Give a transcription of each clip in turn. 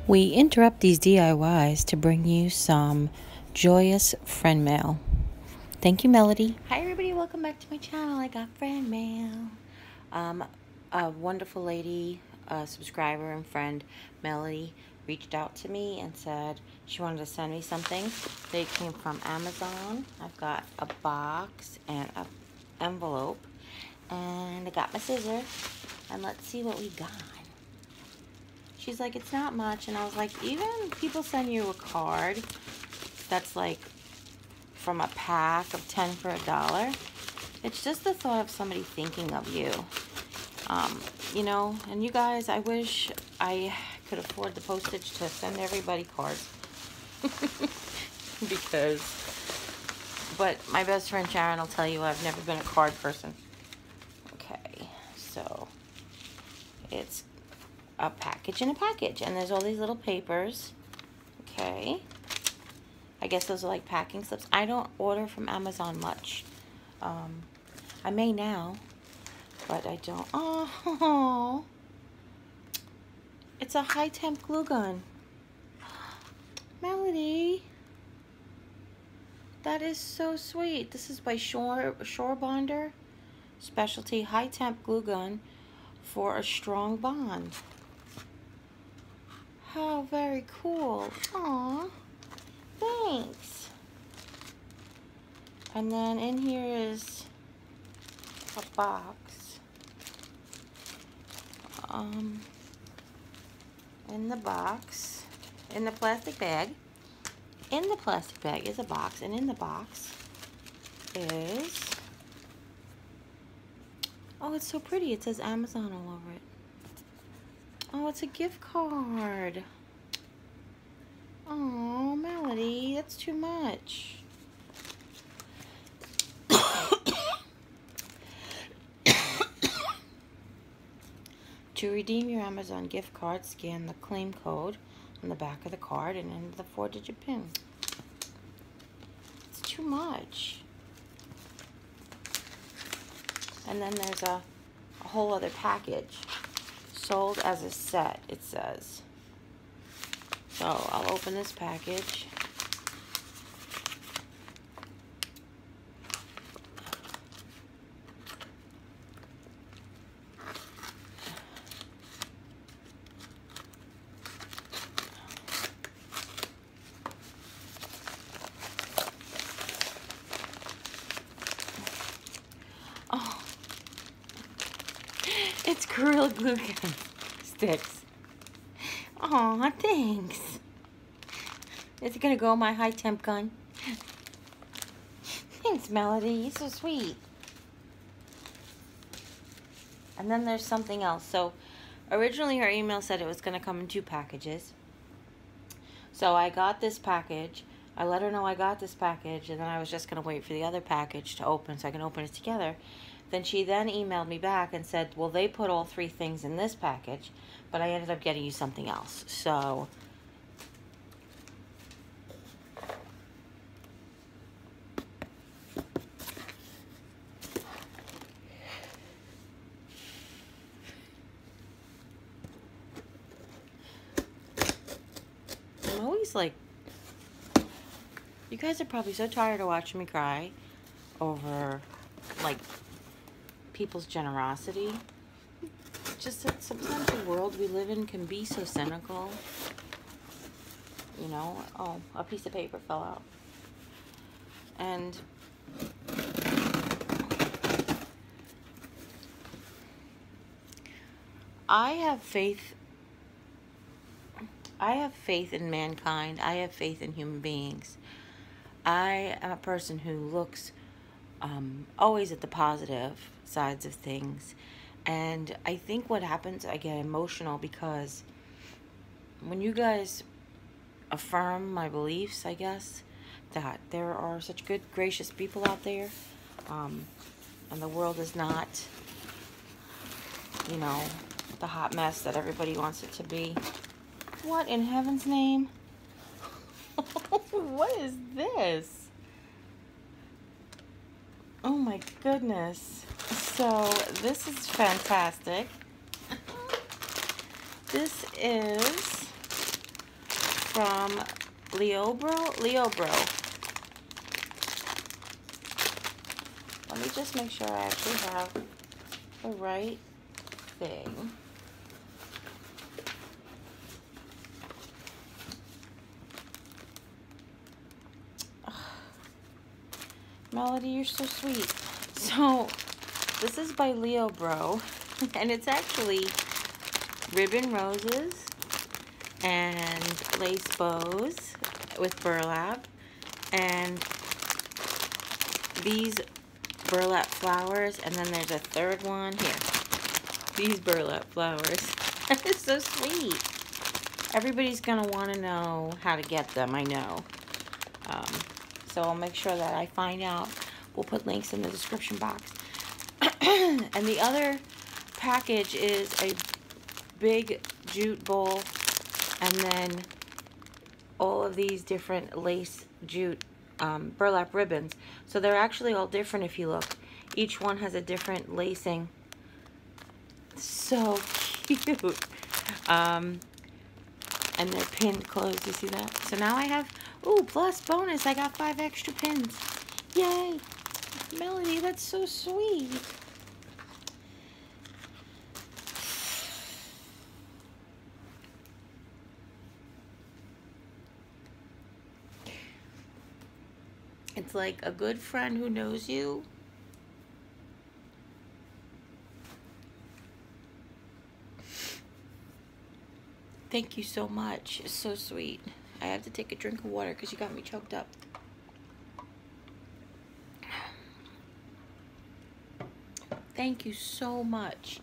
We interrupt these DIYs to bring you some joyous friend mail. Thank you, Melody. Hi, everybody. Welcome back to my channel. I got friend mail. A wonderful lady, a subscriber and friend, Melody, reached out to me and said she wanted to send me something. They came from Amazon. I've got a box and an envelope. And I got my scissors. And let's see what we got. She's like, it's not much. And I was like, even people send you a card that's like from a pack of 10 for $1. It's just the thought of somebody thinking of you. You know, and you guys, I wish I could afford the postage to send everybody cards. But my best friend Sharon will tell you I've never been a card person. Okay, so it's a package in a package, and there's all these little papers. Okay, I guess those are like packing slips. I don't order from Amazon much. I may now, but I don't. Oh, it's a high temp glue gun. Melody, that is so sweet. This is by Shore Bonder Specialty High Temp Glue Gun for a strong bond. How very cool. Aw, thanks. And then in here is a box. In the box, in the plastic bag, is a box, and in the box is, oh, it's so pretty. It says Amazon all over it. Oh, it's a gift card. Oh, Melody, that's too much. To redeem your Amazon gift card, scan the claim code on the back of the card and enter the 4-digit PIN. It's too much. And then there's a whole other package. Sold as a set, it says. So I'll open this package. Oh, it's Gorilla Glue Gun sticks. Aw, thanks. Is it gonna go in my high temp gun? Thanks, Melody. You're so sweet. And then there's something else. So originally her email said it was gonna come in 2 packages. So I got this package. I let her know I got this package, and then I was just gonna wait for the other package to open so I can open it together. Then she then emailed me back and said, well, they put all 3 things in this package, but I ended up getting you something else. So I'm always like, you guys are probably so tired of watching me cry over like people's generosity. Just that sometimes the world we live in can be so cynical. You know, oh, a piece of paper fell out. And I have faith in mankind. I have faith in human beings. I am a person who looks always at the positive sides of things. And I think what happens, I get emotional because when you guys affirm my beliefs, I guess, that there are such good, gracious people out there, and the world is not, you know, the hot mess that everybody wants it to be. What in heaven's name? What is this? Oh my goodness. So this is fantastic. This is from Leobro. Let me just make sure I actually have the right thing. Melody, you're so sweet. So, this is by Leobro, and it's actually ribbon roses and lace bows with burlap, and these burlap flowers, and then there's a third one here. These burlap flowers. It's so sweet. Everybody's gonna want to know how to get them, I know. So I'll make sure that I find out. We'll put links in the description box. And the other package is a big jute bowl, and then all of these different lace jute burlap ribbons. So they're actually all different if you look. Each one has a different lacing. So cute. And they're pinned closed. You see that? So now I have, ooh, plus bonus, I got 5 extra pins. Yay. Melody, that's so sweet. It's like a good friend who knows you. Thank you so much. It's so sweet. I have to take a drink of water because you got me choked up. Thank you so much.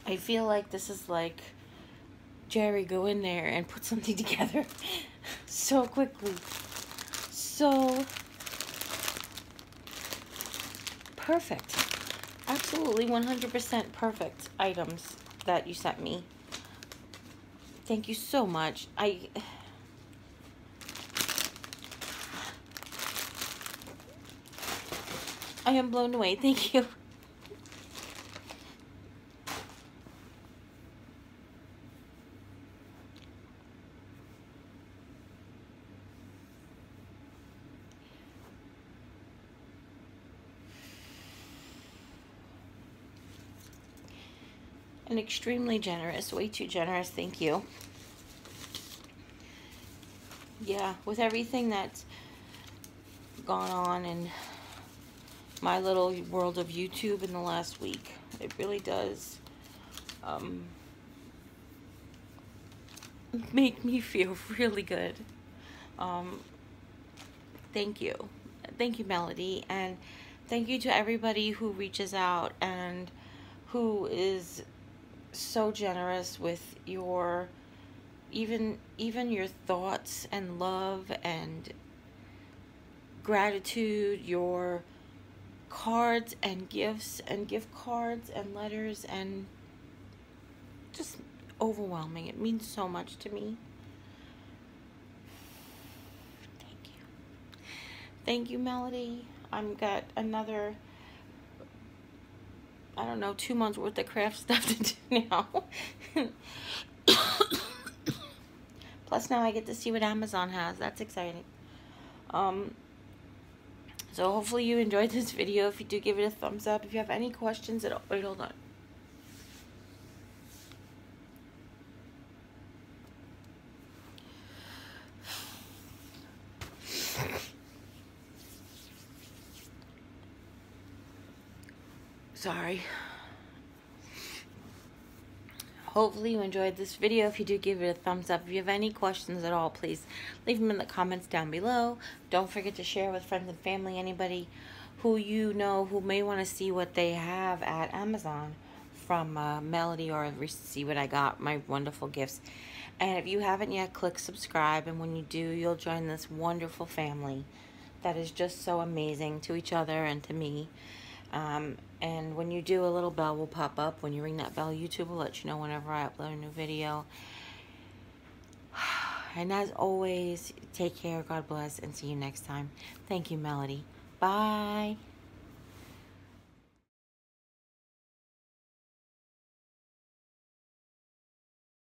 I feel like this is like Jerry, go in there and put something together so quickly. So perfect. Absolutely 100% perfect items that you sent me. Thank you so much. I am blown away. Thank you. And extremely generous, way too generous. Thank you. Yeah, with everything that's gone on in my little world of YouTube in the last week, it really does make me feel really good. Thank you. Thank you, Melody, and thank you to everybody who reaches out and who is so generous with your even your thoughts and love and gratitude, your cards and gifts and gift cards and letters, and just overwhelming. It means so much to me. Thank you. Thank you, Melody. I've got another, I don't know, 2 months worth of craft stuff to do now. Plus now I get to see what Amazon has. That's exciting. So hopefully you enjoyed this video. If you do, give it a thumbs up. If you have any questions at all, wait, hold on. Sorry. Hopefully you enjoyed this video. If you do, give it a thumbs up. If you have any questions at all, please leave them in the comments down below. Don't forget to share with friends and family, anybody who you know who may want to see what they have at Amazon from Melody, or see what I got, my wonderful gifts. And if you haven't yet, click subscribe, and when you do, you'll join this wonderful family that is just so amazing to each other and to me. And when you do, a little bell will pop up. When you ring that bell, YouTube will let you know whenever I upload a new video. And as always, take care, God bless, and see you next time. Thank you, Melody. Bye.